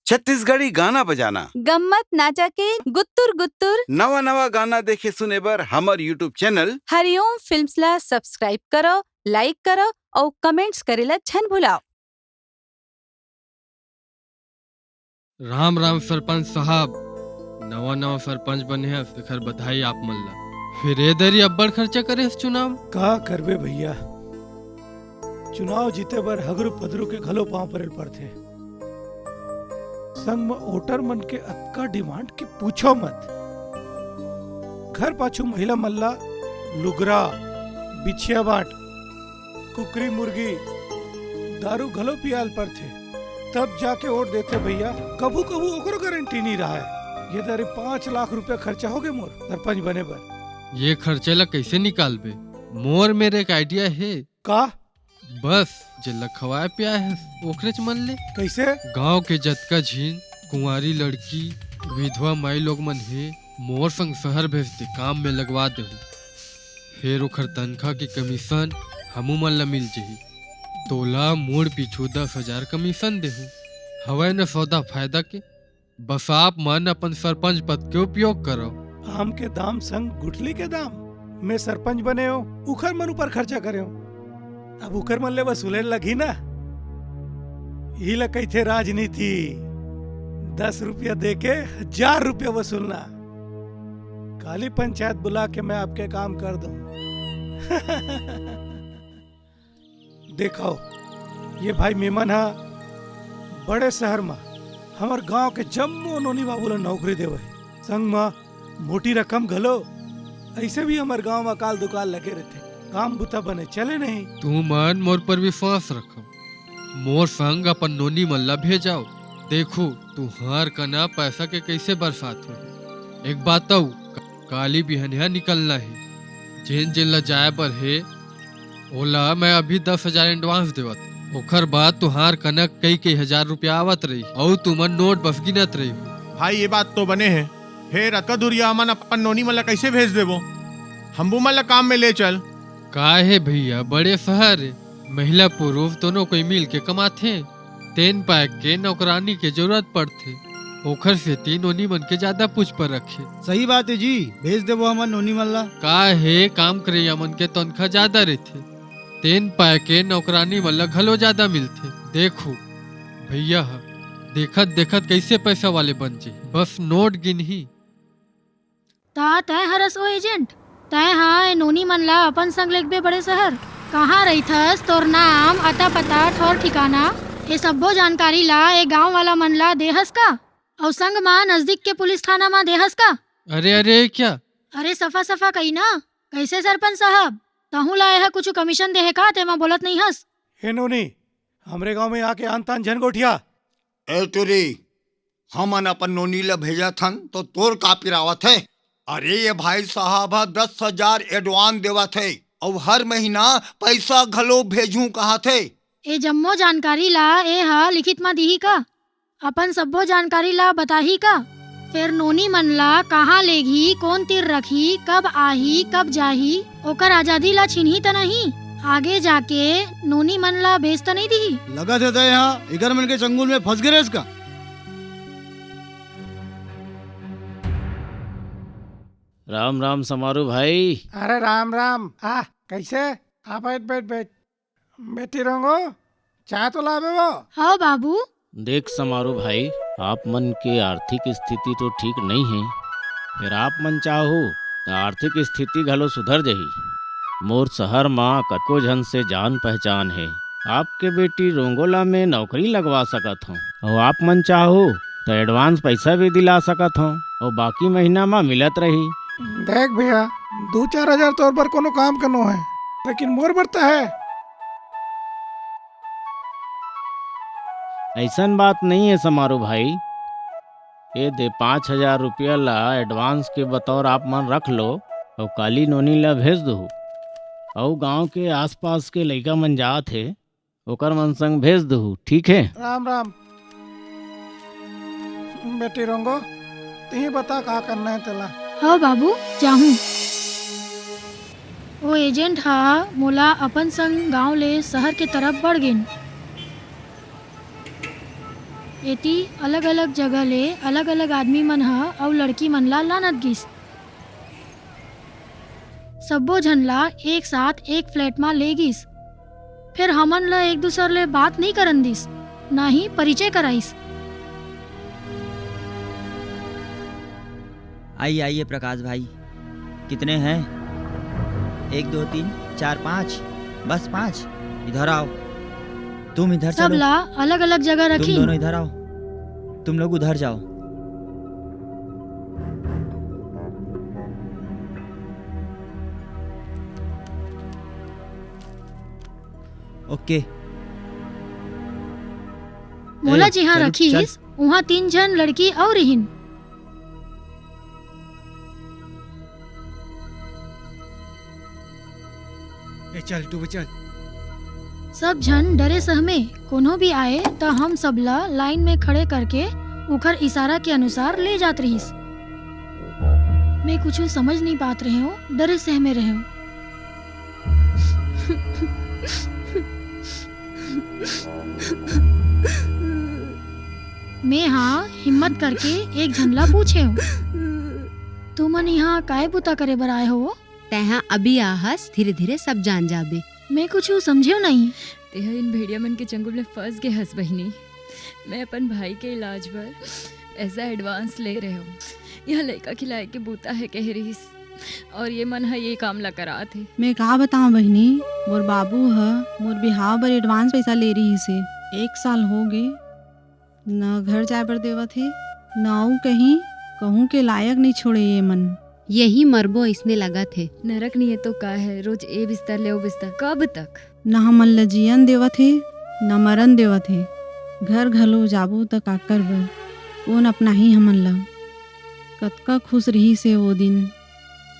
छत्तीसगढ़ी गाना बजाना, गम्मत नाचा के गुत्तुर गुत्तुर नवा नवा गाना देखे सुने बर हमर यूट्यूब चैनल हरिओम फिल्म्स ला सब्सक्राइब करो, लाइक करो और कमेंट्स करेला छन भुलाओ। राम राम सरपंच साहब, नवा नवा सरपंच बने हैं, फिर बधाई आप मल्ला। फिर इधर अब्बड़ खर्चा करे इस चुनाव का करबे भैया, चुनाव जीते बर हगरू पदरू के घलो पांव परल पड़थे। संग में वोटर मन के अतका डिमांड के पूछो मत। घर पाछू महिला मल्ला लुगरा, बिछिया बाट, कुकरी मुर्गी, दारू घलो पियाल पड़थे, तब जाके वोट देते भैया। कबू कबू ओकरो गारंटी नहीं रहा है। ये दरे 5 लाख रुपया खर्चा हो गए मोर सरपंच बने बर। ये खर्चे ला कैसे निकालबे? मोर मेरे एक आइडिया है। का? बस जिला खवाए पिया है ओकरे च मन ले। कैसे? गांव के जतका झीन कुंवारी लड़की विधवा माई लोग मन है, मोर संग शहर भेज दे, काम में लगवा दे। फिर ओखर तनखा की कमीशन हमू मन ला मिल जाही। तोला मोड़ पीछू 10,000 कमीशन दे हवे न सौदा फायदा के। बस आप मन अपन सरपंच पद के उपयोग करो। आम के दाम संग गुठली के दाम में सरपंच बने हो, उखर मन ऊपर खर्चा करे हो। अब उखर मन ले वसूले लगी ना, ही ला कैथे राजनीति। 10 रुपया दे के 1000 रुपया वसूलना। काली पंचायत बुला के मैं आपके काम कर दूं। देखो ये भाई मेमन हा बड़े शहर में हमार गांव के जम्मो नोनी बाबू ला नौकरी देवे, संग में मोटी रकम घलो। ऐसे भी हमारे गांव में अकाल दुकाल लगे रहते, काम बुता बने चले नहीं। तू मन मोर पर विश्वास रखो, मोर संग अपन नोनी मल्ला भेजाओ। देखो तुहार कना पैसा के कैसे बरसात हो। एक बात काली बिहनिया निकलना है, जेन जेन ला जाए पर है ओला मैं अभी 10,000 एडवांस देवत। ओखर बाद तुहार कनक कई हजार रुपया आवत रही और तुमन नोट बस गिनत रही हो। भाई ये बात तो बने है, फिर अतका दूरिया हमन अपन नोनी मन ला कैसे भेज देबो? हमबू मन ला काम में ले चल। का है भैया, बड़े शहर है, महिला पुरुष दोनों कोई मिल के कमाथे। तेन पाए के नौकरानी के जरूरत पड़थे, ओखर से तीन नोनी मन के ज्यादा पूछ पर रखे। सही बात है जी, भेज देबो हमन नोनी मन ला। का है काम करैया मन के तनखा ज्यादा रहथे, तेन पाए के नौकरानी मन ला घलो ज्यादा मिलथे। देखो भैया देखत देखत कैसे पैसा वाले बन जे, बस नोट गिनही। तय हरस ओ एजेंट, तय हाँ नोनी मन ला अपन संग लेगबे बड़े शहर। कहाँ रहीथस, तोर नाम, अता पता, ठौर ठिकाना, ये सब्बो जानकारी ला ए गांव वाला मन ला देहस का? और संग मा नजदीक के पुलिस थाना मा देहस का? अरे अरे क्या? अरे सफा सफा कही ना। कैसे सरपंच साहब, तहु ला यह कुछ कमीशन देहे का? तेमा बोलत नहीं हस। हे नोनी, हमरे गांव में आके आन तान झन गोठिया। ए तुरी, हमन अपन नोनी ला भेजा थन तो तोर का पिरावत है? अरे ये भाई साहब 10,000 एडवांस देवत है और हर महीना पैसा घलो भेजू कहा थे। ए जम्मो जानकारी ला ए हा लिखित मा दीही का? अपन सब्बो जानकारी ला बताही का? फिर नोनी मन ला कहाँ लेगी, कौन तीर रखी, कब आही कब जाही, ओकर आजादी ला छीनही त नहीं? आगे जाके नोनी मन ला बेच त नहीं दी? लगा देता है यहाँ इगर मन के चंगुल में फंस गए इसका। राम राम समारू भाई। अरे राम राम। कैसे? बैठ बैठ बैठ। बेटी रंगो, चाय तो लावे वो। हाँ बाबू। देख समारू भाई, आप मन के आर्थिक स्थिति तो ठीक नहीं है, फिर आप मन चाहो तो आर्थिक स्थिति घलो सुधर जाही। मोर शहर माँ कतको जन से जान पहचान है, आपके बेटी रोंगोला में नौकरी लगवा सकत हूँ और आप मन चाहो तो एडवांस पैसा भी दिला सकत हूँ और बाकी महीना में मिलत रही। देख भैया, 2-4 हजार तौर पर कोनो काम करनो है, लेकिन मोर बढ़ता है। ऐसन बात नहीं है समारू भाई, ये दे 5,000 रुपया ला एडवांस के बतौर आप मन रख लो और काली नोनी ला भेज दो। और गांव के आसपास के लड़का मन जात है, ओकर मन संग भेज दो, ठीक है? राम राम। बेटी रंगो, तही बता का करना है तेला। हाँ बाबू, जाहूँ। वो एजेंट हा मोला अपन संग गांव ले शहर के तरफ बढ़ गिन। एती अलग अलग जगह ले अलग अलग आदमी मन ह अउ लड़की मन ला लानत गिस। सब्बो झन ला एक साथ एक फ्लैट मा ले गिस। फिर हमन ला एक दूसर ले बात नहीं करन दिस, ना ही परिचय कराइस। आइए आइए प्रकाश भाई, कितने हैं? 1 2 3 4 5, बस 5। इधर आओ, तुम इधर सब चलो। ला अलग अलग जगह तुम रखी। दोनों इधर आओ, तुम लोग उधर जाओ। ओके। मोला ए, जिहाँ चल, रखीस वहाँ 3 जन लड़की और रहीन। चल तू भी चल। सब जन डरे सहमे कोनो भी आए तो हम सब ला लाइन में खड़े करके उखर इशारा के अनुसार ले जात रहीस। मैं कुछ समझ नहीं पात रहे हूँ, डरे सहमे रहे हूँ। मैं हाँ हिम्मत करके एक झनला पूछे हूँ, तुमन यहाँ काय बुता करे बर आए हो? तेहा अभी आहस, धीरे धीरे सब जान जाबे। मैं कुछ समझियो नहीं। तेहा इन भेड़िया मन के चंगुल में फंस गए हस बहिनी। मैं अपन भाई के इलाज पर ऐसा एडवांस ले रहे हूँ। यह लड़का खिलाए के बूता है कह रहीस और ये मन है ये काम ला करा थे। मैं का बताऊं बहिनी, मोर बाबू ह मोर बिहाव बर एडवांस पैसा ले रही से। 1 साल हो गए, न घर जाए बर देवत है, न आऊ कहीं कहूँ के लायक नहीं छोड़े ये मन। यही मरबो इसने लगा थे। नरक नहीं है तो का है, रोज ए बिस्तर ले ओ बिस्तर, कब तक? न हमन ल जियन देवत है, न मरन देवत है। घर घलो जाबू त काकर बर, कौन अपना ही हमन ला। कतका खुश रही से वो दिन,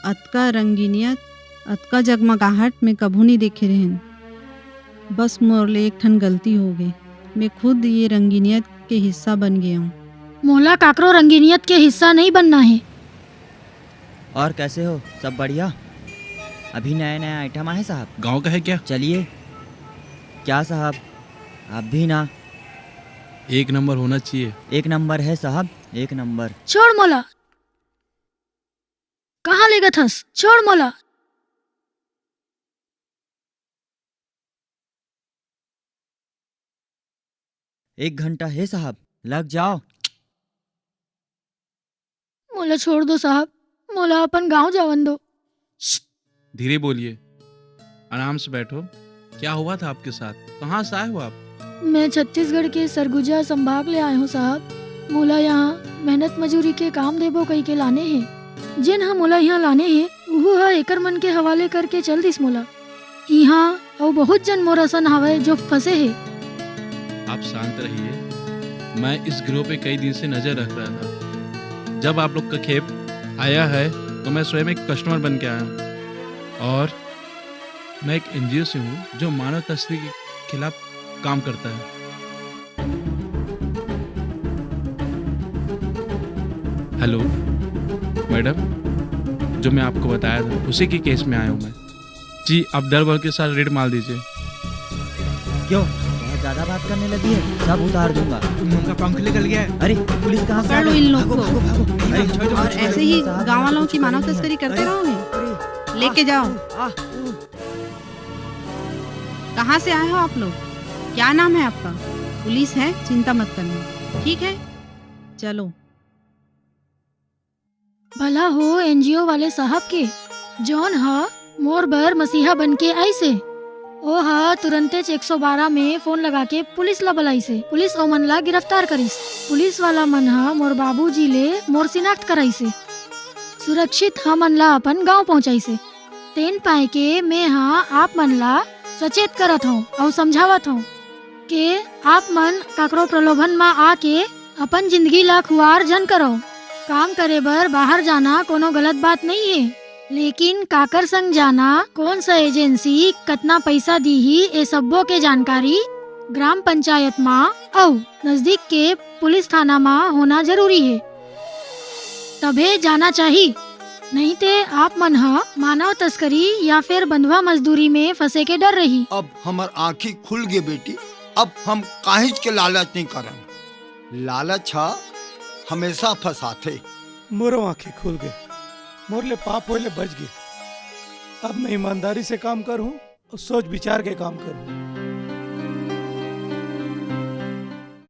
अतका रंगीनियत, अतका जगमगाहट में कभू नहीं देखे रहन। बस मोर ले एक ठन गलती हो गई, मैं खुद ये रंगीनियत के हिस्सा बन गया हूँ। मोला काकरो रंगीनियत के हिस्सा नहीं बनना है। और कैसे हो, सब बढ़िया? अभी नया नया आइटम आया साहब। गांव का है क्या? चलिए। क्या साहब, आप भी ना? 1 नंबर होना चाहिए। 1 नंबर है साहब, 1 नंबर। छोड़ मोला, कहाँ ले गए थस? छोड़ मोला। एक घंटा है साहब, लग जाओ। मोला छोड़ दो साहब, मोला अपन गांव जावन दो। धीरे बोलिए, आराम से बैठो। क्या हुआ था आपके साथ? कहाँ से आए हो आप? मैं छत्तीसगढ़ के सरगुजा संभाग ले आए हूँ साहब। मोला यहाँ मेहनत मजूरी के काम देबो कही के लाने हैं। जिन हम मोला यहाँ लाने हैं वो है एकर मन के हवाले करके चल दिस मोला। यहाँ और बहुत जन मोर असन हवे जो फंसे हैं। आप शांत रहिए, मैं इस गिरोह पे कई दिन से नजर रख रहा था। जब आप लोग का खेप आया है तो मैं स्वयं एक कस्टमर बन के आया हूँ और मैं एक NGO से हूँ जो मानव तस्करी के खिलाफ काम करता है। हेलो मैडम, जो मैं आपको बताया था उसी के केस में आया हूँ मैं। जी, आप डर भर के साथ रेड मार दीजिए। क्यों, बहुत ज्यादा बात करने लगी है? सब उतार दूंगा। उनका पंख निकल गया है। अरे पुलिस कहाँ से आ पकड़ लो गई? इन लोग भागो, को। भागो, भागो। अरे, और ऐसे ही गाँव वालों की मानव तस्करी करते रहोगे? लेके जाओ। कहाँ से आए हो आप लोग? क्या नाम है आपका? पुलिस है, चिंता मत करना, ठीक है? चलो। भला हो NGO वाले साहब के, जौन हा मोर बर मसीहा बन के आई से। ओ हा तुरंते 112 में फोन लगा के पुलिस ला बुलाई से। पुलिस ओ मन ला गिरफ्तार करीस। पुलिस वाला मन हा मोर बाबूजी ले मोर शिनाख्त कराई से। सुरक्षित हमन ला अपन गांव पहुंचाई से। तेन पाए के मैं हाँ आप मन ला सचेत करत हूँ और समझावत हूँ कि आप मन काकरो प्रलोभन में आके अपन जिंदगी ला खुआर जन करो। काम करे बर बाहर जाना कोनो गलत बात नहीं है, लेकिन काकर संग जाना, कौन सा एजेंसी कतना पैसा दी ही, ये सबो के जानकारी ग्राम पंचायत माँ और नजदीक के पुलिस थाना माँ होना जरूरी है। तबे जाना चाहिए, नहीं ते आप मन हा मानव तस्करी या फिर बंधुआ मजदूरी में फंसे के डर रही। अब हमार आँखी खुल गई बेटी, अब हम काहिज के लालच नहीं करन। लालच हा हमेशा फंसाथे। मोरो आंखें खुल गए, मोर ले पाप होले बच गए। अब मैं ईमानदारी से काम करूं और सोच विचार के काम करूं।